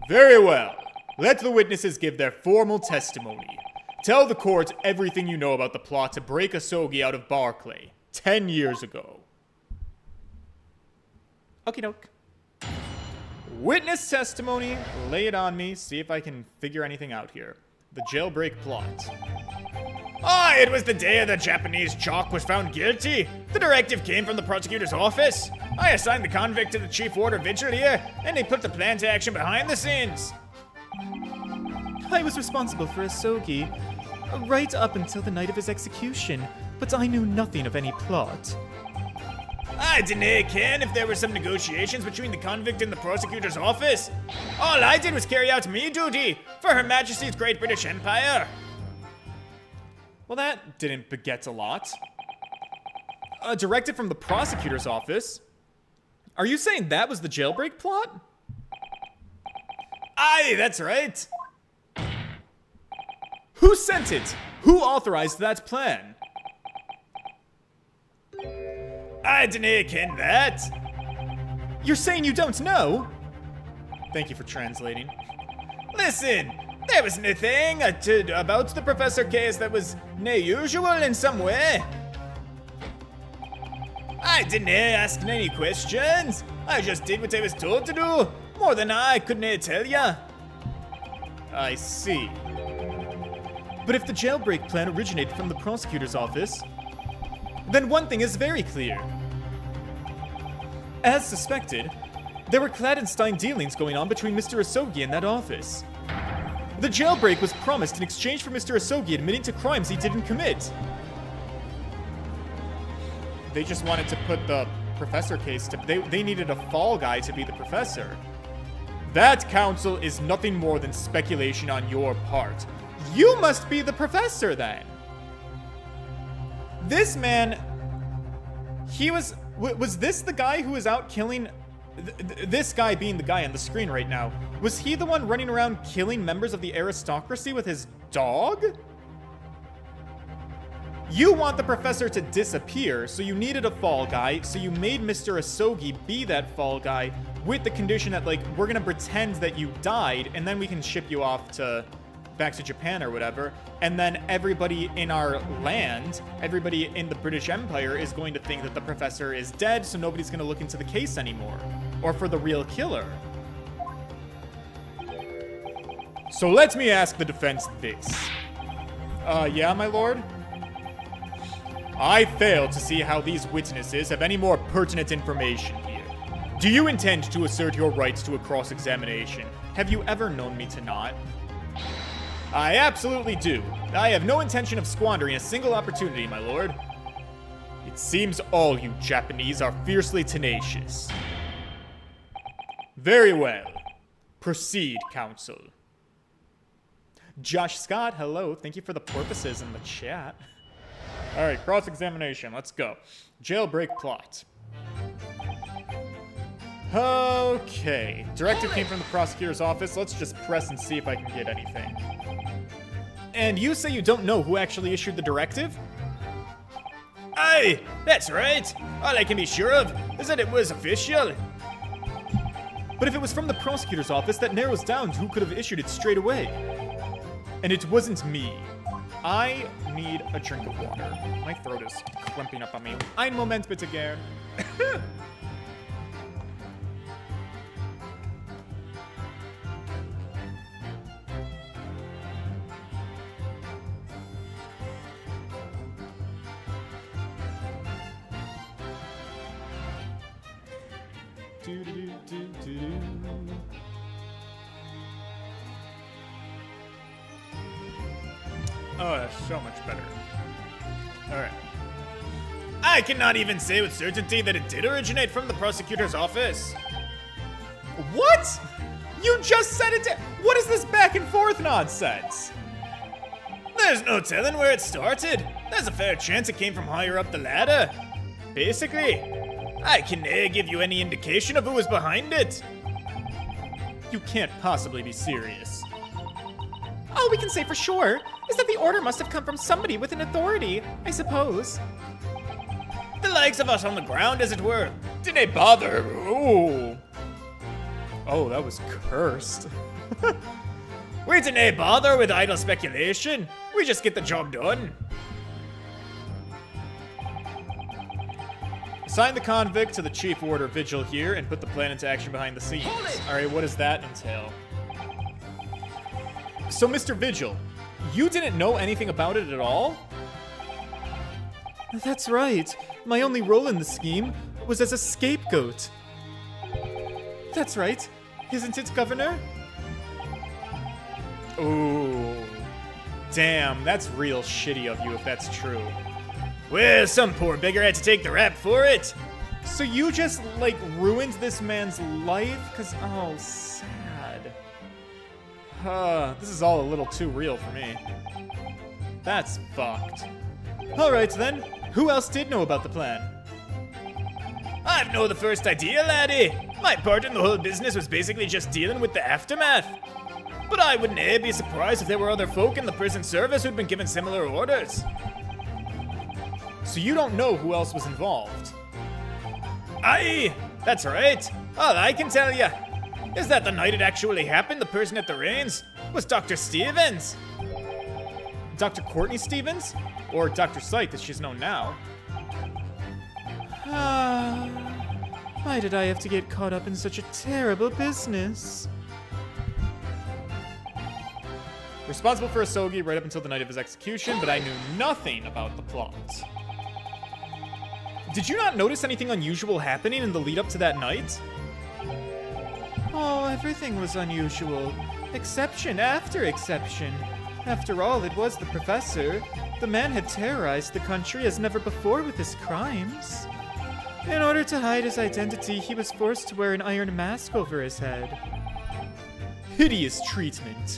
Very well. Let the witnesses give their formal testimony. Tell the court everything you know about the plot to break Asogi out of Barclay 10 years ago. Okie doke. Witness testimony, lay it on me, see if I can figure anything out here. The jailbreak plot. It was the day the Japanese chalk was found guilty. The directive came from the prosecutor's office. I assigned the convict to the chief warder vigil here, and they put the plan to action behind the scenes. I was responsible for Asogi right up until the night of his execution, but I knew nothing of any plot. I didn't ken if there were some negotiations between the convict and the prosecutor's office. All I did was carry out me duty for Her Majesty's Great British Empire. Well, that didn't beget a lot. A directive from the prosecutor's office? Are you saying that was the jailbreak plot? Aye, that's right. Who sent it? Who authorized that plan? I didn't ken that. You're saying you don't know? Thank you for translating. Listen, there was nothing about the Professor case that was unusual in some way. I didn't ask any questions. I just did what I was told to do. More than I couldn't tell ya. I see. But if the jailbreak plan originated from the prosecutor's office, then one thing is very clear. As suspected, there were clandestine dealings going on between Mr. Asogi and that office. The jailbreak was promised in exchange for Mr. Asogi admitting to crimes he didn't commit. They just wanted to put the professor case to... They needed a fall guy to be the professor. That, counsel, is nothing more than speculation on your part. You must be the professor, then. This man... He was... Was this the guy who was out killing... This guy being the guy on the screen right now. Was he the one running around killing members of the aristocracy with his dog? You want the professor to disappear, so you needed a fall guy, so you made Mr. Asogi be that fall guy with the condition that, like, we're gonna pretend that you died, and then we can ship you off to... back to Japan or whatever, and then everybody in our land, everybody in the British Empire is going to think that the professor is dead, so nobody's going to look into the case anymore, or for the real killer. So let me ask the defense this. Yeah, my lord? I fail to see how these witnesses have any more pertinent information here. Do you intend to assert your rights to a cross-examination? Have you ever known me to not? I absolutely do. I have no intention of squandering a single opportunity, my lord. It seems all you Japanese are fiercely tenacious. Very well. Proceed, counsel. Josh Scott, hello. Thank you for the porpoises in the chat. All right, cross-examination. Let's go. Jailbreak plot. Okay. Directive came from the prosecutor's office. Let's just press and see if I can get anything. And you say you don't know who actually issued the directive? Aye, that's right. All I can be sure of is that it was official. But if it was from the prosecutor's office, that narrows down to who could have issued it straight away. And it wasn't me. I need a drink of water. My throat is clumping up on me. Ein Moment bitte gern. Oh, that's so much better. Alright. I cannot even say with certainty that it did originate from the prosecutor's office. What? You just said it. What is this back and forth nonsense? There's no telling where it started. There's a fair chance it came from higher up the ladder. Basically, I can give you any indication of who was behind it. You can't possibly be serious. All we can say for sure is that the order must have come from somebody with an authority, I suppose. The likes of us on the ground, as it were. Didn't they bother? Ooh. Oh, that was cursed. We didn't bother with idle speculation. We just get the job done. Assign the convict to the chief warder vigil here and put the plan into action behind the scenes. Alright, what does that entail? So, Mr. Vigil, you didn't know anything about it at all? That's right. My only role in the scheme was as a scapegoat. That's right. Isn't it, Governor? Ooh. Damn, that's real shitty of you if that's true. Well, some poor beggar had to take the rap for it. So you just, like, ruined this man's life? Cause, oh, sad. This is all a little too real for me. That's fucked. Alright then, who else did know about the plan? I've no the first idea, laddie. My part in the whole business was basically just dealing with the aftermath. But I wouldn't be surprised if there were other folk in the prison service who'd been given similar orders. So you don't know who else was involved? Aye, that's right. All I can tell you is that the night it actually happened, the person at the reins was Dr. Stevens. Dr. Courtney Stevens? Or Dr. Scythe, as she's known now. Why did I have to get caught up in such a terrible business? Responsible for Asogi right up until the night of his execution, but I knew nothing about the plot. Did you not notice anything unusual happening in the lead up to that night? Oh, everything was unusual. Exception after exception. After all, it was the professor. The man had terrorized the country as never before with his crimes. In order to hide his identity, he was forced to wear an iron mask over his head. Hideous treatment.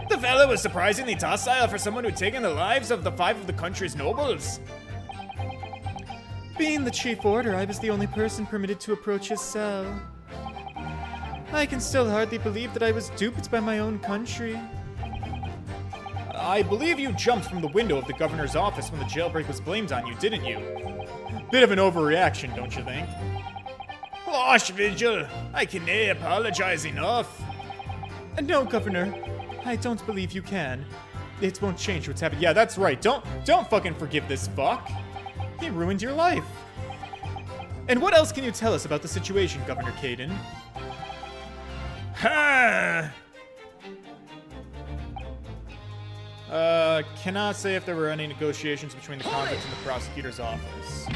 The fellow was surprisingly docile for someone who'd taken the lives of the 5 of the country's nobles. Being the chief warder, I was the only person permitted to approach his cell. I can still hardly believe that I was duped by my own country. I believe you jumped from the window of the governor's office when the jailbreak was blamed on you, didn't you? Bit of an overreaction, don't you think? Gosh, Vigil, I can apologize enough. No, Governor, I don't believe you can. It won't change what's happened. Yeah, that's right. Don't fucking forgive this fuck. He ruined your life. And what else can you tell us about the situation, Governor Caden? Cannot say if there were any negotiations between the convict and the prosecutor's office.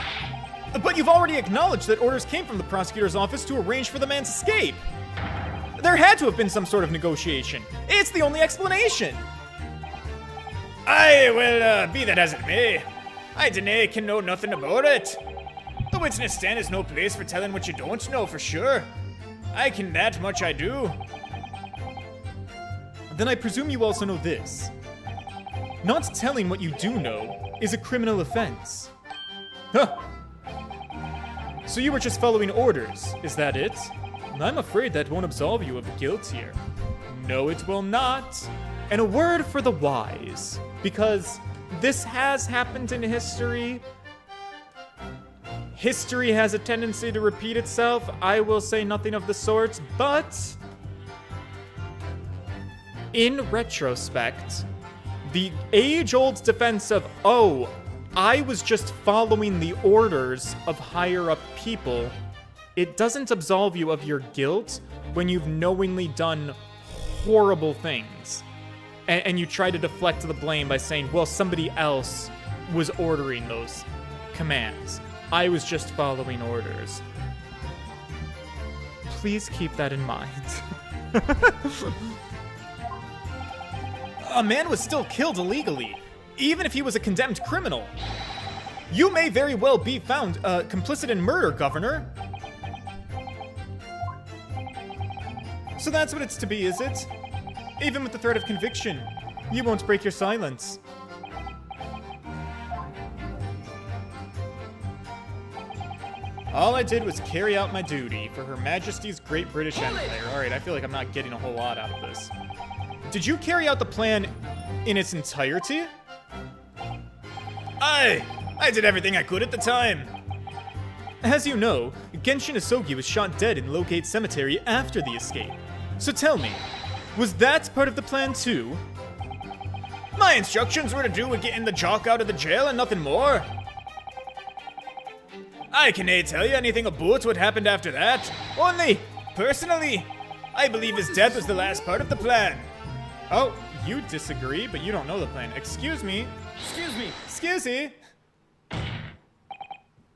But you've already acknowledged that orders came from the prosecutor's office to arrange for the man's escape. There had to have been some sort of negotiation. It's the only explanation. Aye, well, be that as it may, I deny can know nothing about it. The witness stand is no place for telling what you don't know for sure. I can that much I do. Then I presume you also know this. Not telling what you do know is a criminal offense. Huh. So you were just following orders, is that it? I'm afraid that won't absolve you of guilt here. No, it will not. And a word for the wise, because this has happened in history. History has a tendency to repeat itself. I will say nothing of the sort, but in retrospect, The age-old defense of, oh, I was just following the orders of higher-up people, it doesn't absolve you of your guilt when you've knowingly done horrible things. And you try to deflect the blame by saying, well, somebody else was ordering those commands. I was just following orders. Please keep that in mind. A man was still killed illegally, even if he was a condemned criminal. You may very well be found complicit in murder, Governor. So that's what it's to be, is it? Even with the threat of conviction, you won't break your silence. All I did was carry out my duty for Her Majesty's Great British Empire. Alright, I feel like I'm not getting a whole lot out of this. Did you carry out the plan in its entirety? I did everything I could at the time. As you know, Genshin Isogi was shot dead in Locate Cemetery after the escape. So tell me, was that part of the plan too? My instructions were to do with getting the jock out of the jail and nothing more. I cannae tell you anything about what happened after that. Only, personally, I believe his death was the last part of the plan. Oh, you disagree, but you don't know the plan. Excuse me. Excuse me.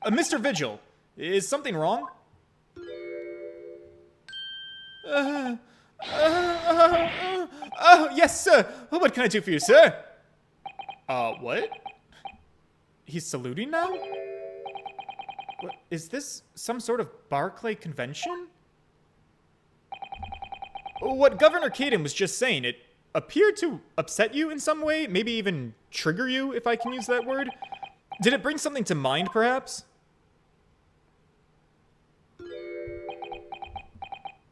Mr. Vigil, is something wrong? Yes, sir. What can I do for you, sir? What? He's saluting now? What, is this some sort of Barclay convention? What Governor Caden was just saying, it appeared to upset you in some way, maybe even trigger you, if I can use that word. Did it bring something to mind, perhaps?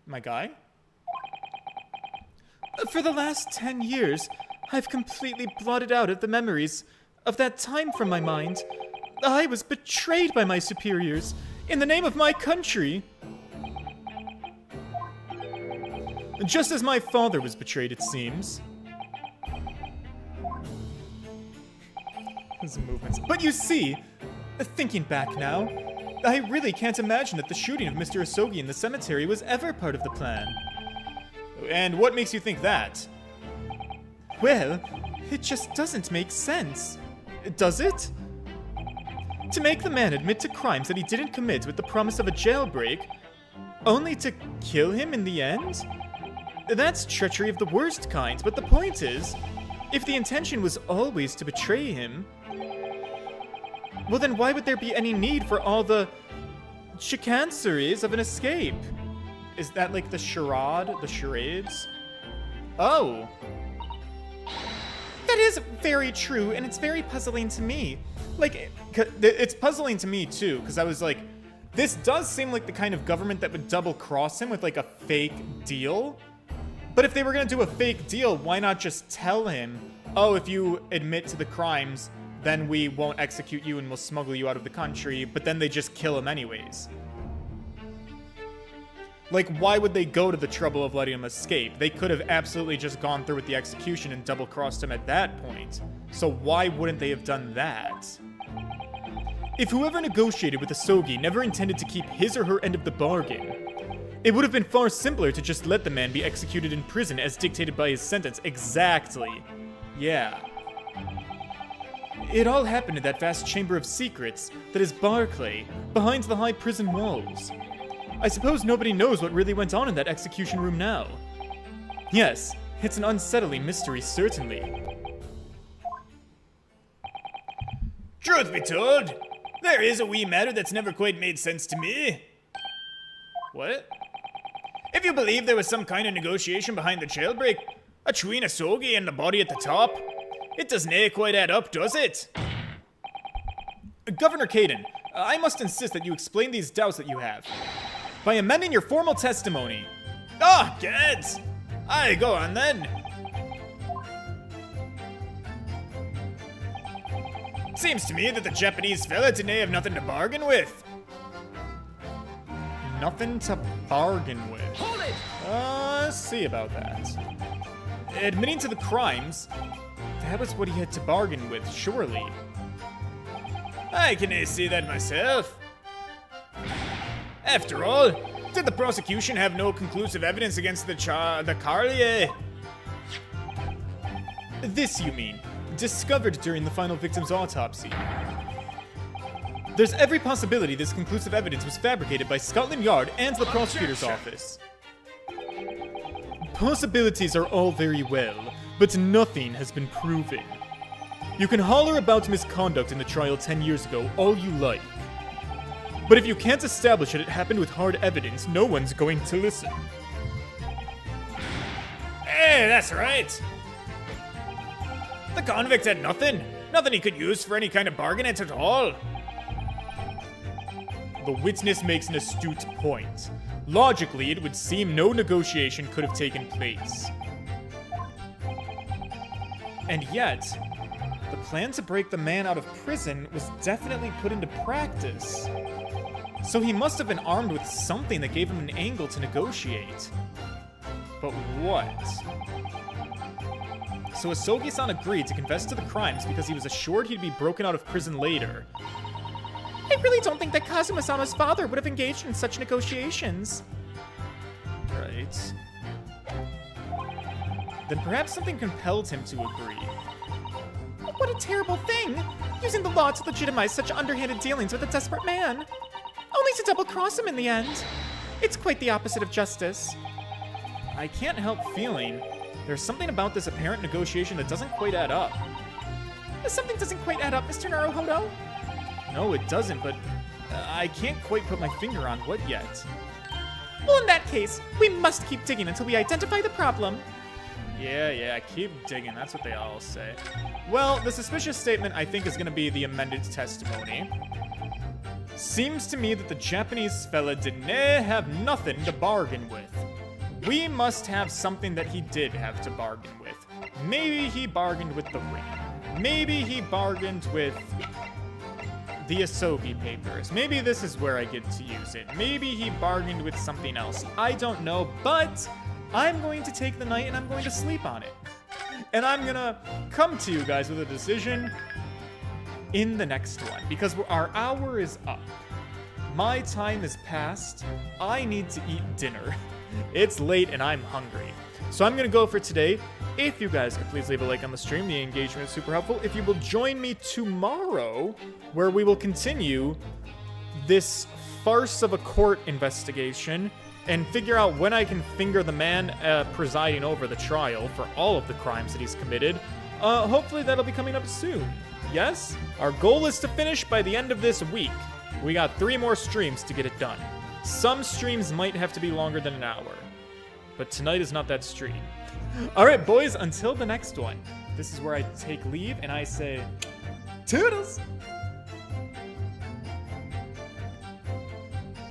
My guy? For the last 10 years, I've completely blotted out the memories of that time from my mind. I was betrayed by my superiors in the name of my country. Just as my father was betrayed, it seems. His movements. But you see, thinking back now, I really can't imagine that the shooting of Mr. Isogi in the cemetery was ever part of the plan. And what makes you think that? Well, it just doesn't make sense. Does it? To make the man admit to crimes that he didn't commit with the promise of a jailbreak, only to kill him in the end? That's treachery of the worst kind, but the point is, if the intention was always to betray him, well then why would there be any need for all the chicaneries of an escape? Is that like the charade? The charades? Oh. That is very true, and it's very puzzling to me. Like, it's puzzling to me too, because I was like, this does seem like the kind of government that would double-cross him with like a fake deal. But if they were gonna do a fake deal, why not just tell him, oh, if you admit to the crimes, then we won't execute you and we'll smuggle you out of the country, but then they just kill him anyways. Like, why would they go to the trouble of letting him escape? They could have absolutely just gone through with the execution and double-crossed him at that point. So why wouldn't they have done that? If whoever negotiated with Isogi never intended to keep his or her end of the bargain, it would have been far simpler to just let the man be executed in prison as dictated by his sentence. Exactly. Yeah. It all happened in that vast chamber of secrets that is Barclay, behind the high prison walls. I suppose nobody knows what really went on in that execution room now. Yes, it's an unsettling mystery, certainly. Truth be told, there is a wee matter that's never quite made sense to me. What? If you believe there was some kind of negotiation behind the jailbreak, atween Isogi and the body at the top, it doesn't quite add up, does it? Governor Caden, I must insist that you explain these doubts that you have by amending your formal testimony. Ah, gads! Aye, go on then. Seems to me that the Japanese fella today have nothing to bargain with. Nothing to bargain with. Hold it! See about that. Admitting to the crimes, That was what he had to bargain with, surely. I can see that myself. After all, did the prosecution have no conclusive evidence against the Carlier? This, you mean, discovered during the final victim's autopsy. There's every possibility this conclusive evidence was fabricated by Scotland Yard and the prosecutor's office. Possibilities are all very well, but nothing has been proven. You can holler about misconduct in the trial 10 years ago all you like. But if you can't establish that it happened with hard evidence, no one's going to listen. Hey, that's right. The convict had nothing. Nothing he could use for any kind of bargain at all. The witness makes an astute point. Logically, it would seem no negotiation could have taken place. And yet, the plan to break the man out of prison was definitely put into practice. So he must have been armed with something that gave him an angle to negotiate. But what? So Asogi-san agreed to confess to the crimes because he was assured he'd be broken out of prison later. I really don't think that Kazuma-sama's father would have engaged in such negotiations. Right. Then perhaps something compelled him to agree. What a terrible thing! Using the law to legitimize such underhanded dealings with a desperate man. Only to double-cross him in the end. It's quite the opposite of justice. I can't help feeling there's something about this apparent negotiation that doesn't quite add up. Something doesn't quite add up, Mr. Naruhodo. No, it doesn't, but I can't quite put my finger on what yet. Well, in that case, we must keep digging until we identify the problem. Yeah, keep digging. That's what they all say. Well, the suspicious statement, I think, is going to be the amended testimony. Seems to me that the Japanese fella didn't have nothing to bargain with. We must have something that he did have to bargain with. Maybe he bargained with the ring. Maybe he bargained with the Asogi papers. Maybe this is where I get to use it. Maybe he bargained with something else. I don't know, but I'm going to take the night and I'm going to sleep on it. And I'm gonna come to you guys with a decision in the next one, because our hour is up. My time is past. I need to eat dinner. It's late and I'm hungry. So I'm gonna go for today. If you guys could please leave a like on the stream, the engagement is super helpful. If you will join me tomorrow, where we will continue this farce of a court investigation and figure out when I can finger the man presiding over the trial for all of the crimes that he's committed. Hopefully that'll be coming up soon. Yes? Our goal is to finish by the end of this week. We got 3 more streams to get it done. Some streams might have to be longer than an hour, but tonight is not that stream. All right, boys, until the next one. This is where I take leave and I say, toodles!